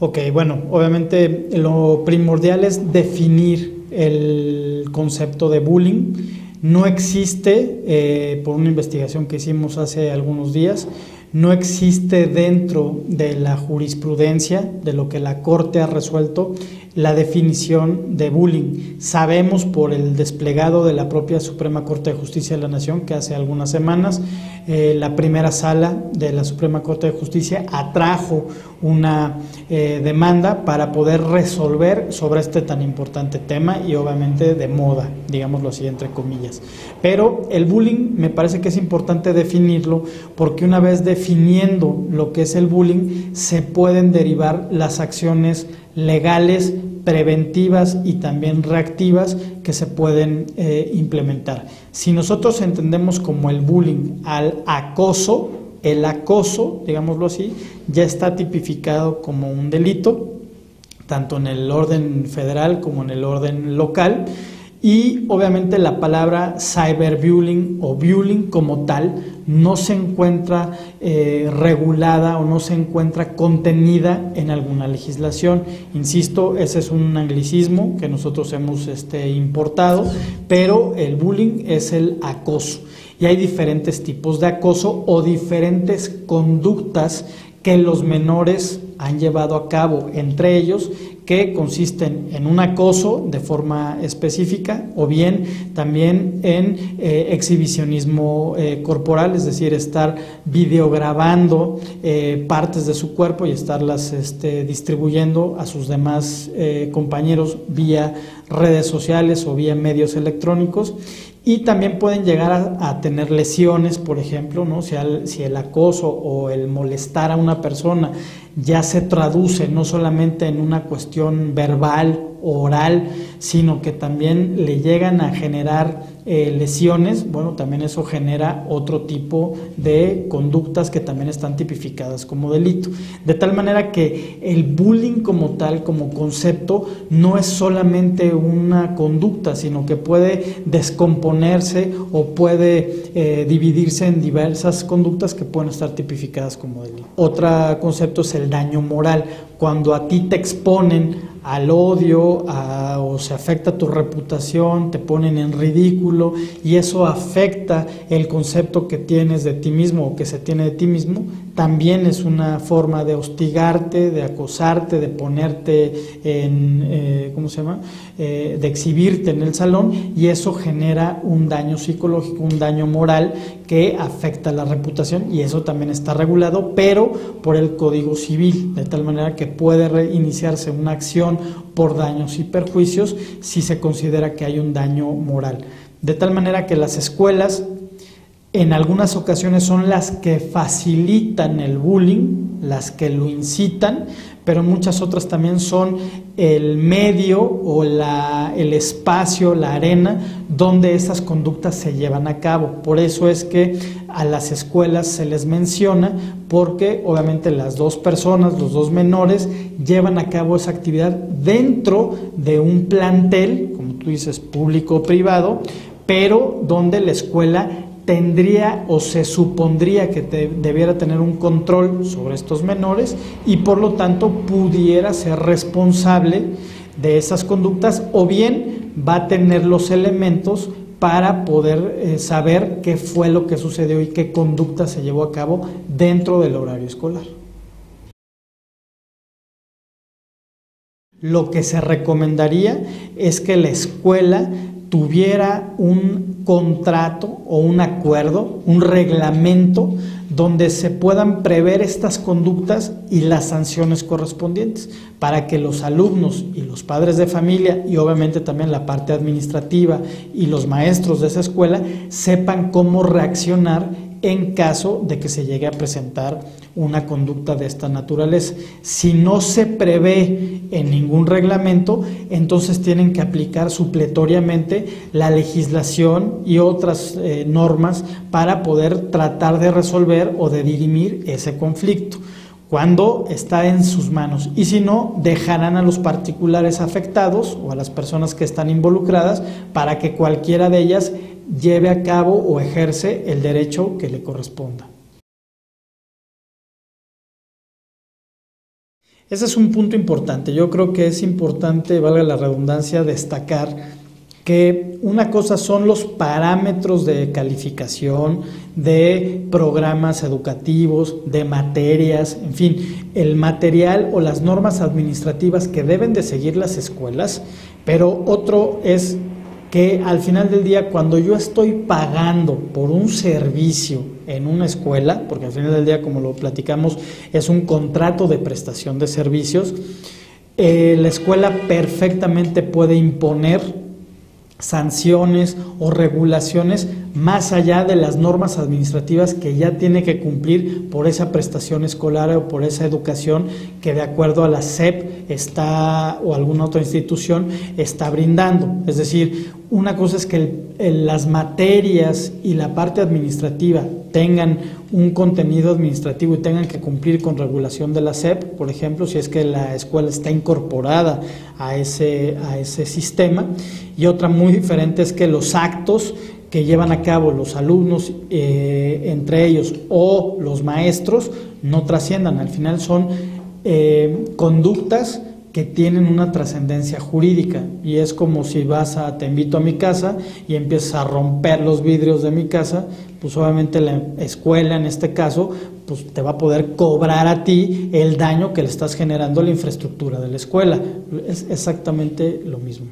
Ok, bueno, obviamente lo primordial es definir el concepto de bullying. No existe, por una investigación que hicimos hace algunos días, no existe dentro de la jurisprudencia, de lo que la Corte ha resuelto, la definición de bullying. Sabemos por el desplegado de la propia Suprema Corte de Justicia de la Nación que hace algunas semanas la primera sala de la Suprema Corte de Justicia atrajo una demanda para poder resolver sobre este tan importante tema y obviamente de moda, digámoslo así entre comillas. Pero el bullying me parece que es importante definirlo porque una vez definiendo lo que es el bullying se pueden derivar las acciones legales, preventivas y también reactivas que se pueden implementar. Si nosotros entendemos como el bullying al acoso, el acoso, digámoslo así, ya está tipificado como un delito, tanto en el orden federal como en el orden local, y obviamente la palabra cyberbullying o bullying como tal no se encuentra regulada o no se encuentra contenida en alguna legislación. Insisto, ese es un anglicismo que nosotros hemos importado, pero el bullying es el acoso. Y hay diferentes tipos de acoso o diferentes conductas que los menores han llevado a cabo, entre ellos que consisten en un acoso de forma específica o bien también en exhibicionismo corporal, es decir, estar videograbando partes de su cuerpo y estarlas distribuyendo a sus demás compañeros vía redes sociales o vía medios electrónicos. Y también pueden llegar a tener lesiones, por ejemplo, ¿no? Si el acoso o el molestar a una persona ya se traduce no solamente en una cuestión verbal o oral, sino que también le llegan a generar lesiones, bueno, también eso genera otro tipo de conductas que también están tipificadas como delito. De tal manera que el bullying como tal, como concepto, no es solamente una conducta, sino que puede descomponerse o puede dividirse en diversas conductas que pueden estar tipificadas como delito. Otro concepto es el daño moral. Cuando a ti te exponen al odio o se afecta tu reputación, te ponen en ridículo y eso afecta el concepto que tienes de ti mismo o que se tiene de ti mismo, también es una forma de hostigarte, de acosarte, de ponerte en, de exhibirte en el salón, y eso genera un daño psicológico, un daño moral que afecta la reputación, y eso también está regulado, pero por el Código Civil, de tal manera que puede iniciarse una acción por daños y perjuicios si se considera que hay un daño moral. De tal manera que las escuelas en algunas ocasiones son las que facilitan el bullying, las que lo incitan, pero muchas otras también son el medio o el espacio, la arena donde esas conductas se llevan a cabo. Por eso es que a las escuelas se les menciona, porque obviamente las dos personas, los dos menores, llevan a cabo esa actividad dentro de un plantel, como tú dices, público o privado, pero donde la escuela tendría o se supondría que debiera tener un control sobre estos menores y por lo tanto pudiera ser responsable de esas conductas, o bien va a tener los elementos para poder saber qué fue lo que sucedió y qué conducta se llevó a cabo dentro del horario escolar. Lo que se recomendaría es que la escuela tuviera un contrato o un acuerdo, un reglamento donde se puedan prever estas conductas y las sanciones correspondientes, para que los alumnos y los padres de familia y obviamente también la parte administrativa y los maestros de esa escuela sepan cómo reaccionar en caso de que se llegue a presentar una conducta de esta naturaleza. Si no se prevé en ningún reglamento, entonces tienen que aplicar supletoriamente la legislación y otras normas para poder tratar de resolver o de dirimir ese conflicto cuando está en sus manos, y si no, dejarán a los particulares afectados o a las personas que están involucradas para que cualquiera de ellas lleve a cabo o ejerce el derecho que le corresponda. Ese es un punto importante. Yo creo que es importante, valga la redundancia, destacar que una cosa son los parámetros de calificación, de programas educativos, de materias, en fin, el material o las normas administrativas que deben de seguir las escuelas, pero otro es que al final del día, cuando yo estoy pagando por un servicio en una escuela, porque al final del día, como lo platicamos, es un contrato de prestación de servicios, la escuela perfectamente puede imponer sanciones o regulaciones más allá de las normas administrativas que ya tiene que cumplir por esa prestación escolar o por esa educación que de acuerdo a la SEP está o alguna otra institución está brindando. Es decir, una cosa es que las materias y la parte administrativa tengan un contenido administrativo y tengan que cumplir con regulación de la SEP, por ejemplo, si es que la escuela está incorporada a ese sistema, y otra muy diferente es que los actos que llevan a cabo los alumnos entre ellos o los maestros no trasciendan. Al final son conductas que tienen una trascendencia jurídica, y es como si te invito a mi casa y empiezas a romper los vidrios de mi casa, pues obviamente la escuela en este caso pues te va a poder cobrar a ti el daño que le estás generando a la infraestructura de la escuela. Es exactamente lo mismo.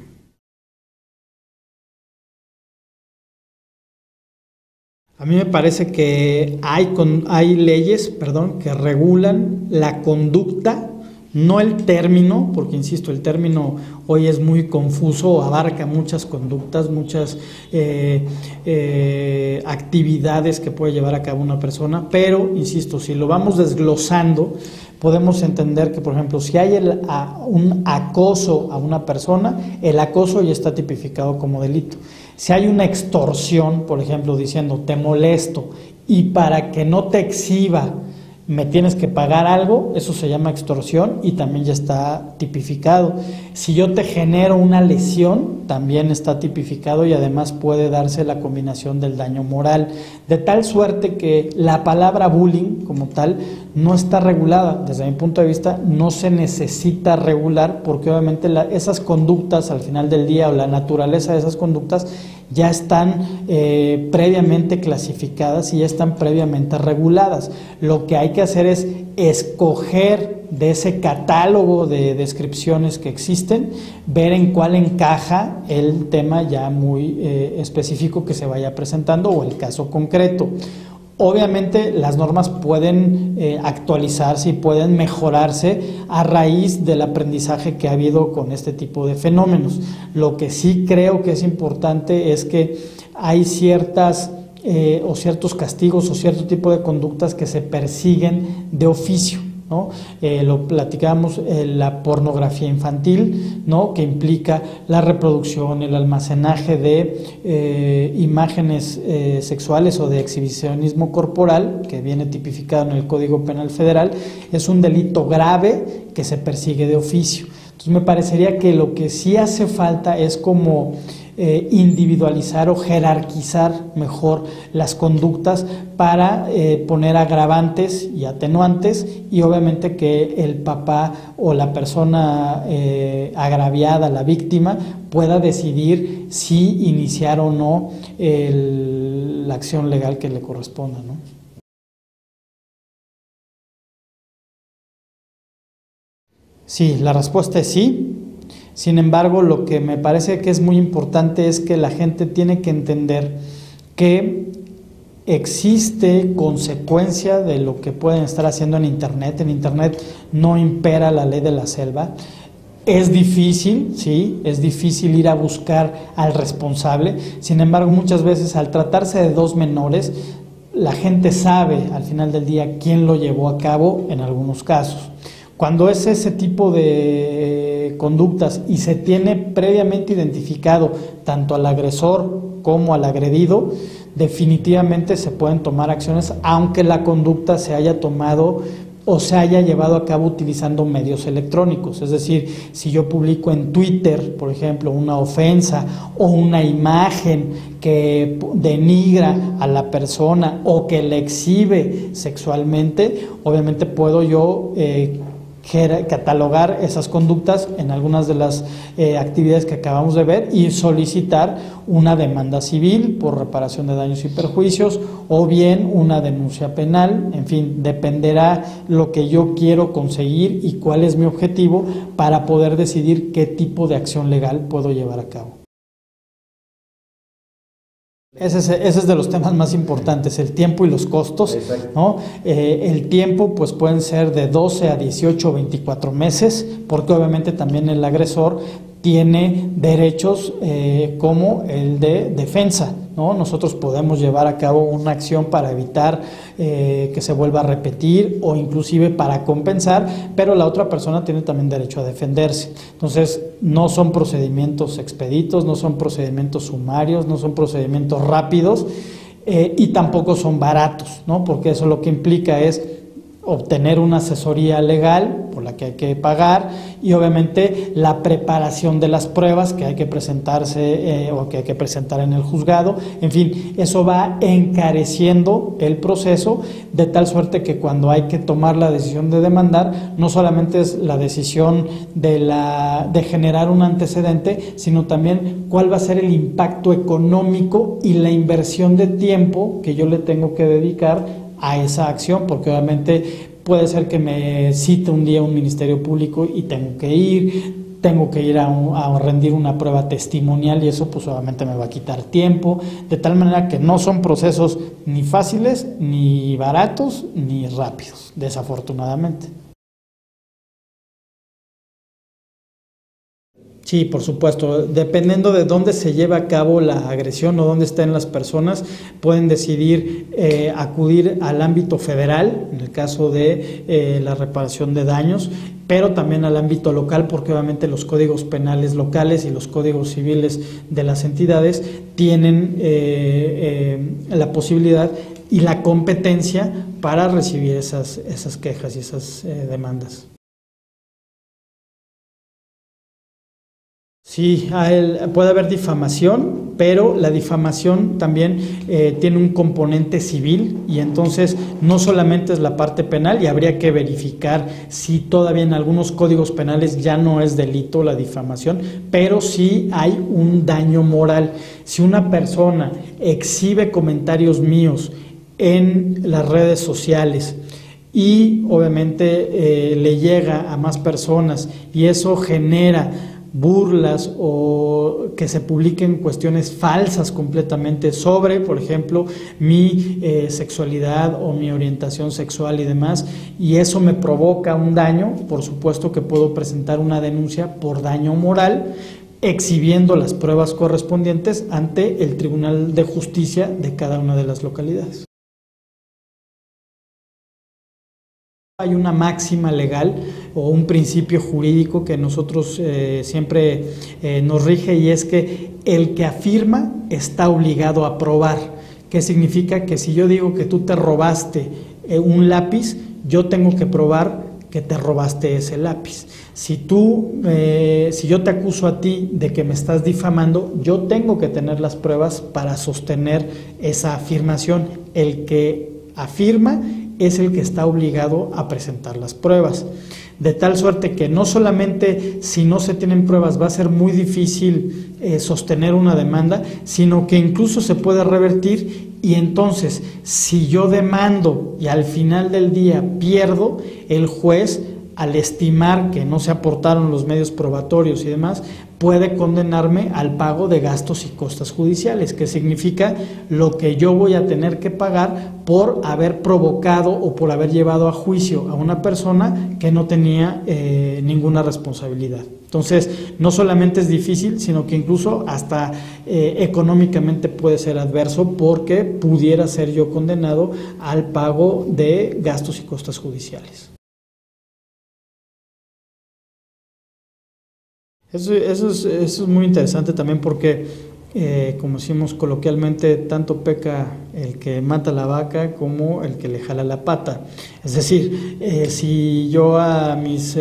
A mí me parece que hay leyes, que regulan la conducta, no el término, porque insisto, el término hoy es muy confuso, abarca muchas conductas, muchas actividades que puede llevar a cabo una persona, pero insisto, si lo vamos desglosando, podemos entender que, por ejemplo, si hay un acoso a una persona, el acoso ya está tipificado como delito. Si hay una extorsión, por ejemplo, diciendo te molesto y para que no te exhiba me tienes que pagar algo, eso se llama extorsión y también ya está tipificado. Si yo te genero una lesión, también está tipificado y además puede darse la combinación del daño moral, de tal suerte que la palabra bullying como tal no está regulada. Desde mi punto de vista no se necesita regular, porque obviamente esas conductas al final del día, o la naturaleza de esas conductas, ya están previamente clasificadas y ya están previamente reguladas. Lo que hay que hacer es escoger de ese catálogo de descripciones que existen, ver en cuál encaja el tema ya muy específico que se vaya presentando o el caso concreto. Obviamente las normas pueden actualizarse y pueden mejorarse a raíz del aprendizaje que ha habido con este tipo de fenómenos. Lo que sí creo que es importante es que hay ciertos castigos o cierto tipo de conductas que se persiguen de oficio, ¿no? Lo platicábamos, la pornografía infantil, ¿no? Que implica la reproducción, el almacenaje de imágenes sexuales o de exhibicionismo corporal, que viene tipificado en el Código Penal Federal, es un delito grave que se persigue de oficio. Entonces me parecería que lo que sí hace falta es como individualizar o jerarquizar mejor las conductas para poner agravantes y atenuantes, y obviamente que el papá o la persona agraviada, la víctima, pueda decidir si iniciar o no la acción legal que le corresponda, ¿no? Sí, la respuesta es sí. Sin embargo, lo que me parece que es muy importante es que la gente tiene que entender que existe consecuencia de lo que pueden estar haciendo en Internet. En Internet no impera la ley de la selva. Es difícil, sí, es difícil ir a buscar al responsable. Sin embargo, muchas veces al tratarse de dos menores, la gente sabe al final del día quién lo llevó a cabo en algunos casos. Cuando es ese tipo de conductas y se tiene previamente identificado tanto al agresor como al agredido, definitivamente se pueden tomar acciones, aunque la conducta se haya tomado o se haya llevado a cabo utilizando medios electrónicos. Es decir, si yo publico en Twitter, por ejemplo, una ofensa o una imagen que denigra a la persona o que le exhibe sexualmente, obviamente puedo yo catalogar esas conductas en algunas de las actividades que acabamos de ver y solicitar una demanda civil por reparación de daños y perjuicios o bien una denuncia penal. En fin, dependerá lo que yo quiero conseguir y cuál es mi objetivo para poder decidir qué tipo de acción legal puedo llevar a cabo. Ese es de los temas más importantes, el tiempo y los costos, ¿no? El tiempo pues pueden ser de 12 a 18 o 24 meses, porque obviamente también el agresor tiene derechos como el de defensa, ¿no? Nosotros podemos llevar a cabo una acción para evitar que se vuelva a repetir o inclusive para compensar, pero la otra persona tiene también derecho a defenderse. Entonces, no son procedimientos expeditos, no son procedimientos sumarios, no son procedimientos rápidos y tampoco son baratos, ¿no? Porque eso lo que implica es obtener una asesoría legal por la que hay que pagar y obviamente la preparación de las pruebas que hay que presentarse o que hay que presentar en el juzgado. En fin, eso va encareciendo el proceso de tal suerte que cuando hay que tomar la decisión de demandar, no solamente es la decisión de generar un antecedente, sino también cuál va a ser el impacto económico y la inversión de tiempo que yo le tengo que dedicar a esa acción, porque obviamente puede ser que me cite un día un ministerio público y tengo que ir a rendir una prueba testimonial y eso pues obviamente me va a quitar tiempo, de tal manera que no son procesos ni fáciles, ni baratos, ni rápidos, desafortunadamente. Sí, por supuesto. Dependiendo de dónde se lleva a cabo la agresión o dónde estén las personas, pueden decidir acudir al ámbito federal, en el caso de la reparación de daños, pero también al ámbito local, porque obviamente los códigos penales locales y los códigos civiles de las entidades tienen la posibilidad y la competencia para recibir esas quejas y esas demandas. Sí, puede haber difamación, pero la difamación también tiene un componente civil y entonces no solamente es la parte penal y habría que verificar si todavía en algunos códigos penales ya no es delito la difamación, pero sí hay un daño moral. Si una persona exhibe comentarios míos en las redes sociales y obviamente le llega a más personas y eso genera burlas o que se publiquen cuestiones falsas completamente sobre, por ejemplo, mi sexualidad o mi orientación sexual y demás, y eso me provoca un daño, por supuesto que puedo presentar una denuncia por daño moral, exhibiendo las pruebas correspondientes ante el Tribunal de Justicia de cada una de las localidades. Hay una máxima legal o un principio jurídico que nosotros siempre nos rige y es que el que afirma está obligado a probar. ¿Qué significa? Que si yo digo que tú te robaste un lápiz, yo tengo que probar que te robaste ese lápiz. Si yo te acuso a ti de que me estás difamando, yo tengo que tener las pruebas para sostener esa afirmación. El que afirma es el que está obligado a presentar las pruebas, de tal suerte que no solamente si no se tienen pruebas va a ser muy difícil sostener una demanda, sino que incluso se puede revertir y entonces si yo demando y al final del día pierdo, el juez al estimar que no se aportaron los medios probatorios y demás, puede condenarme al pago de gastos y costas judiciales, que significa lo que yo voy a tener que pagar por haber provocado o por haber llevado a juicio a una persona que no tenía ninguna responsabilidad. Entonces, no solamente es difícil, sino que incluso hasta económicamente puede ser adverso porque pudiera ser yo condenado al pago de gastos y costas judiciales. Eso es muy interesante también porque, como decimos coloquialmente, tanto peca el que mata la vaca como el que le jala la pata. Es decir, si yo a mis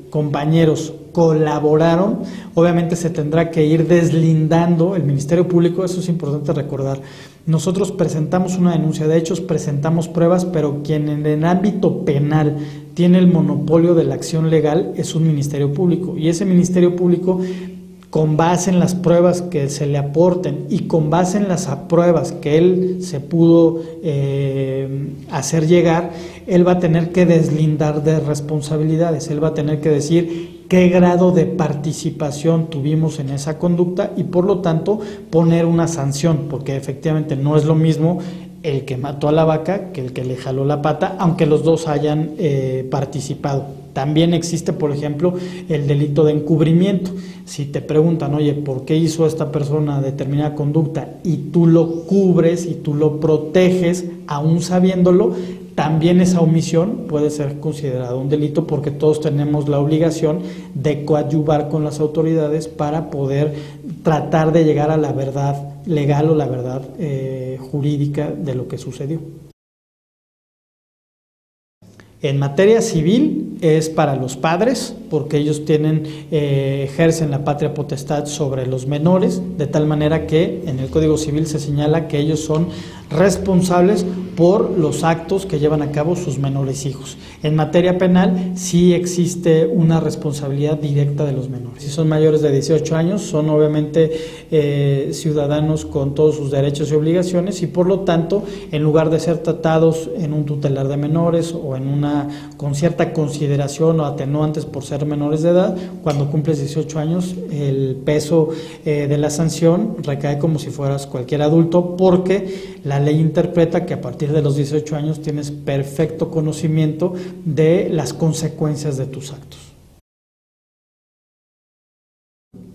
compañeros colaboraron, obviamente se tendrá que ir deslindando el Ministerio Público, eso es importante recordar. Nosotros presentamos una denuncia de hechos, presentamos pruebas, pero quien en el ámbito penal tiene el monopolio de la acción legal es un Ministerio Público, y ese Ministerio Público, con base en las pruebas que se le aporten y con base en las pruebas que él se pudo hacer llegar, él va a tener que deslindar de responsabilidades, él va a tener que decir qué grado de participación tuvimos en esa conducta y por lo tanto poner una sanción, porque efectivamente no es lo mismo el que mató a la vaca que el que le jaló la pata, aunque los dos hayan participado. También existe, por ejemplo, el delito de encubrimiento. Si te preguntan, oye, ¿por qué hizo esta persona determinada conducta? Y tú lo cubres y tú lo proteges, aún sabiéndolo, también esa omisión puede ser considerada un delito, porque todos tenemos la obligación de coadyuvar con las autoridades para poder tratar de llegar a la verdad legal o la verdad jurídica de lo que sucedió. En materia civil es para los padres, porque ellos ejercen la patria potestad sobre los menores, de tal manera que en el Código Civil se señala que ellos son responsables por los actos que llevan a cabo sus menores hijos. En materia penal sí existe una responsabilidad directa de los menores. Si son mayores de 18 años, son obviamente ciudadanos con todos sus derechos y obligaciones, y por lo tanto, en lugar de ser tratados en un tutelar de menores o con cierta consideración o atenuantes por ser menores de edad, cuando cumples 18 años, el peso de la sanción recae como si fueras cualquier adulto, porque la ley interpreta que a partir de los 18 años tienes perfecto conocimiento de las consecuencias de tus actos.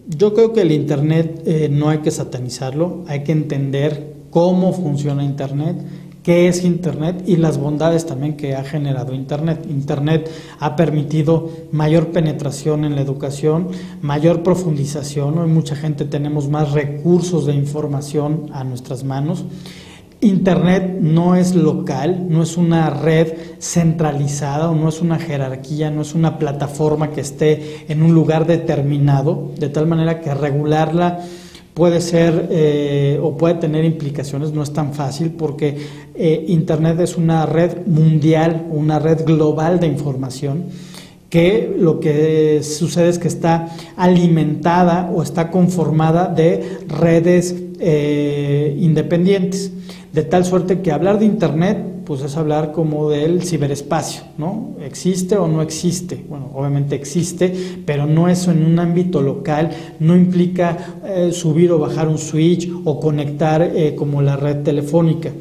Yo creo que el Internet no hay que satanizarlo, hay que entender cómo funciona Internet, qué es Internet y las bondades también que ha generado Internet. Internet ha permitido mayor penetración en la educación, mayor profundización. Hoy mucha gente tenemos más recursos de información a nuestras manos. Internet no es local, no es una red centralizada o no es una jerarquía, no es una plataforma que esté en un lugar determinado, de tal manera que regularla puede ser o puede tener implicaciones, no es tan fácil, porque Internet es una red mundial, una red global de información, que lo que sucede es que está alimentada o está conformada de redes independientes, de tal suerte que hablar de Internet pues es hablar como del ciberespacio, ¿no? ¿Existe o no existe? Bueno, obviamente existe, pero no es en un ámbito local, no implica subir o bajar un switch o conectar como la red telefónica.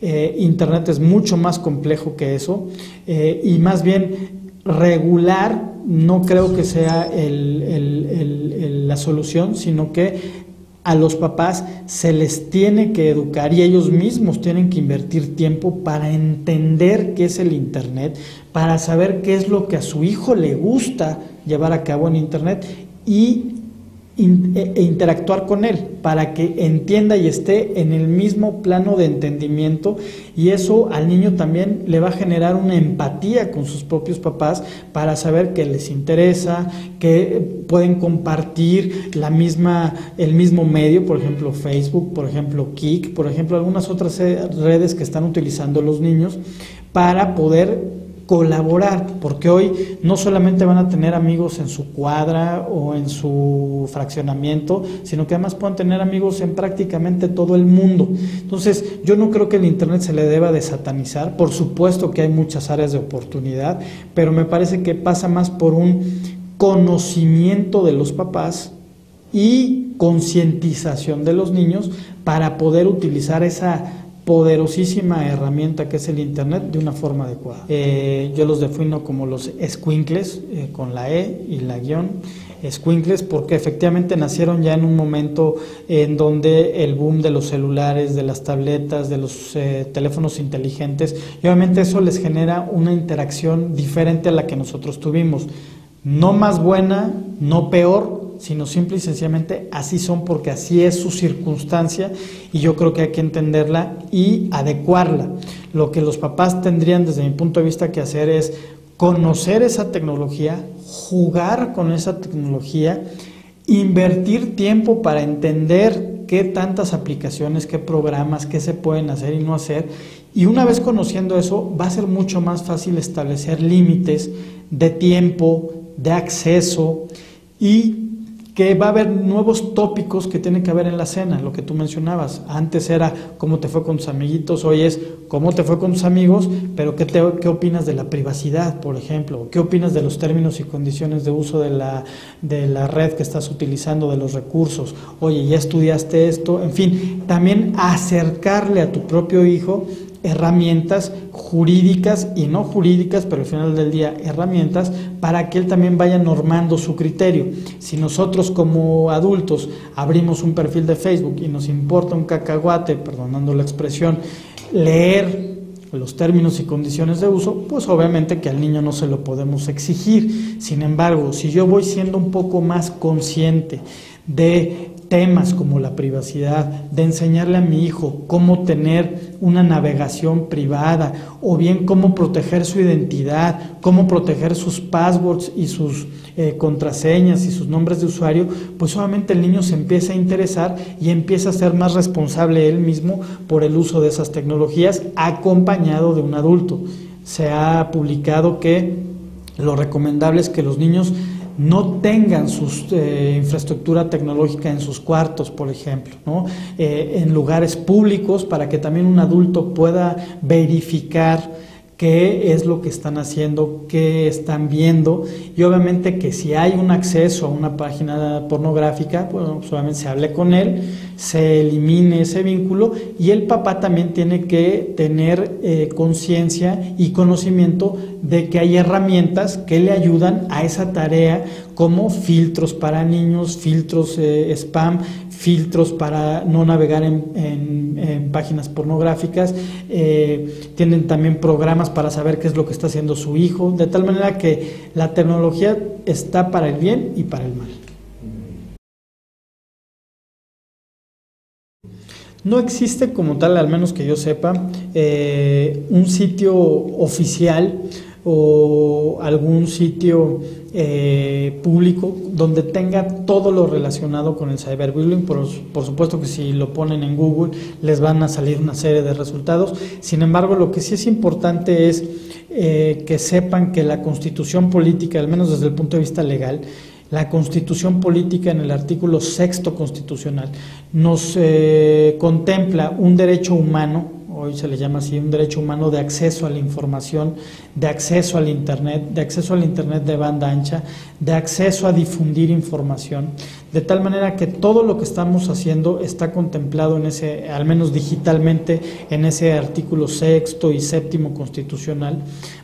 Internet es mucho más complejo que eso, y más bien regular no creo que sea la solución, sino que a los papás se les tiene que educar y ellos mismos tienen que invertir tiempo para entender qué es el Internet, para saber qué es lo que a su hijo le gusta llevar a cabo en Internet e interactuar con él, para que entienda y esté en el mismo plano de entendimiento, y eso al niño también le va a generar una empatía con sus propios papás para saber que les interesa, que pueden compartir el mismo medio, por ejemplo Facebook, por ejemplo Kik, por ejemplo algunas otras redes que están utilizando los niños para poder colaborar, porque hoy no solamente van a tener amigos en su cuadra o en su fraccionamiento, sino que además pueden tener amigos en prácticamente todo el mundo. Entonces, yo no creo que el Internet se le deba de satanizar. Por supuesto que hay muchas áreas de oportunidad, pero me parece que pasa más por un conocimiento de los papás y concientización de los niños para poder utilizar esa poderosísima herramienta que es el Internet de una forma adecuada. Yo los defino como los escuincles, con la E y la guión, escuincles, porque efectivamente nacieron ya en un momento en donde el boom de los celulares, de las tabletas, de los teléfonos inteligentes, y obviamente eso les genera una interacción diferente a la que nosotros tuvimos. No más buena, no peor, sino simple y sencillamente así son, porque así es su circunstancia, y yo creo que hay que entenderla y adecuarla. Lo que los papás tendrían desde mi punto de vista que hacer es conocer esa tecnología, jugar con esa tecnología, invertir tiempo para entender qué tantas aplicaciones, qué programas, qué se pueden hacer y no hacer. Y una vez conociendo eso, va a ser mucho más fácil establecer límites de tiempo, de acceso, y que va a haber nuevos tópicos que tiene que haber en la cena, lo que tú mencionabas. Antes era cómo te fue con tus amiguitos, hoy es cómo te fue con tus amigos, pero ¿qué opinas de la privacidad, por ejemplo? ¿Qué opinas de los términos y condiciones de uso de la red que estás utilizando, de los recursos? Oye, ¿ya estudiaste esto? En fin, también acercarle a tu propio hijo herramientas jurídicas y no jurídicas, pero al final del día herramientas para que él también vaya normando su criterio. Si nosotros como adultos abrimos un perfil de Facebook y nos importa un cacahuate, perdonando la expresión, leer los términos y condiciones de uso, pues obviamente que al niño no se lo podemos exigir. Sin embargo, si yo voy siendo un poco más consciente de temas como la privacidad, de enseñarle a mi hijo cómo tener una navegación privada, o bien cómo proteger su identidad, cómo proteger sus passwords y sus contraseñas y sus nombres de usuario, pues obviamente el niño se empieza a interesar y empieza a ser más responsable él mismo por el uso de esas tecnologías, acompañado de un adulto. Se ha publicado que lo recomendable es que los niños no tengan su infraestructura tecnológica en sus cuartos, por ejemplo, ¿no? En lugares públicos, para que también un adulto pueda verificar qué es lo que están haciendo, qué están viendo, y obviamente que si hay un acceso a una página pornográfica, pues obviamente se hable con él, se elimine ese vínculo, y el papá también tiene que tener conciencia y conocimiento de que hay herramientas que le ayudan a esa tarea, como filtros para niños, filtros spam, filtros para no navegar en páginas pornográficas, tienen también programas para saber qué es lo que está haciendo su hijo, de tal manera que la tecnología está para el bien y para el mal. No existe como tal, al menos que yo sepa, un sitio oficial o algún sitio público donde tenga todo lo relacionado con el cyberbullying. Por supuesto que si lo ponen en Google les van a salir una serie de resultados. Sin embargo, lo que sí es importante es que sepan que la Constitución política, al menos desde el punto de vista legal, la Constitución política en el artículo 6º constitucional nos contempla un derecho humano, hoy se le llama así, un derecho humano de acceso a la información, de acceso al Internet, de acceso al Internet de banda ancha, de acceso a difundir información, de tal manera que todo lo que estamos haciendo está contemplado en ese, al menos digitalmente, en ese artículo 6º y 7º constitucional.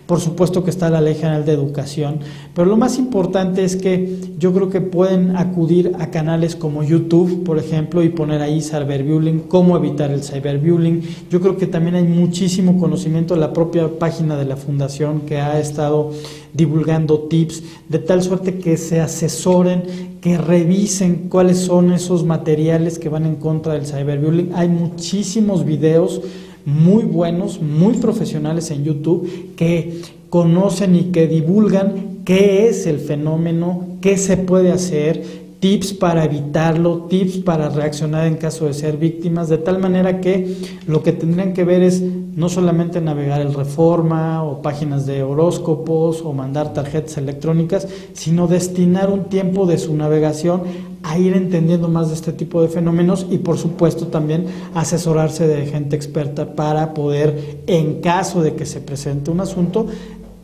Por supuesto que está la Ley General de Educación, pero lo más importante es que yo creo que pueden acudir a canales como YouTube, por ejemplo, y poner ahí cyberbullying, cómo evitar el cyberbullying. Yo creo que también hay muchísimo conocimiento en la propia página de la Fundación, que ha estado divulgando tips, de tal suerte que se asesoren, que revisen cuáles son esos materiales que van en contra del cyberbullying. Hay muchísimos videos muy buenos, muy profesionales en YouTube, que conocen y que divulgan qué es el fenómeno, qué se puede hacer, tips para evitarlo, tips para reaccionar en caso de ser víctimas, de tal manera que lo que tendrían que ver es no solamente navegar el Reforma o páginas de horóscopos o mandar tarjetas electrónicas, sino destinar un tiempo de su navegación a ir entendiendo más de este tipo de fenómenos, y por supuesto también asesorarse de gente experta para poder, en caso de que se presente un asunto,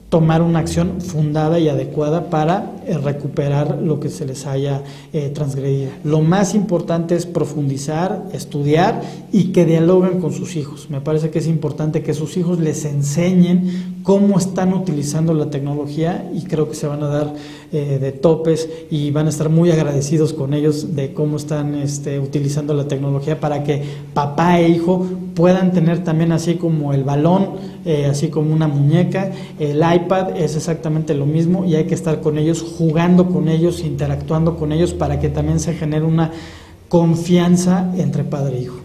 tomar una acción fundada y adecuada para recuperar lo que se les haya transgredido. Lo más importante es profundizar, estudiar y que dialoguen con sus hijos. Me parece que es importante que sus hijos les enseñen cómo están utilizando la tecnología, y creo que se van a dar de topes y van a estar muy agradecidos con ellos de cómo están utilizando la tecnología, para que papá e hijo puedan tener también, así como el balón, así como una muñeca, el iPad es exactamente lo mismo, y hay que estar con ellos, jugando con ellos, interactuando con ellos, para que también se genere una confianza entre padre e hijo.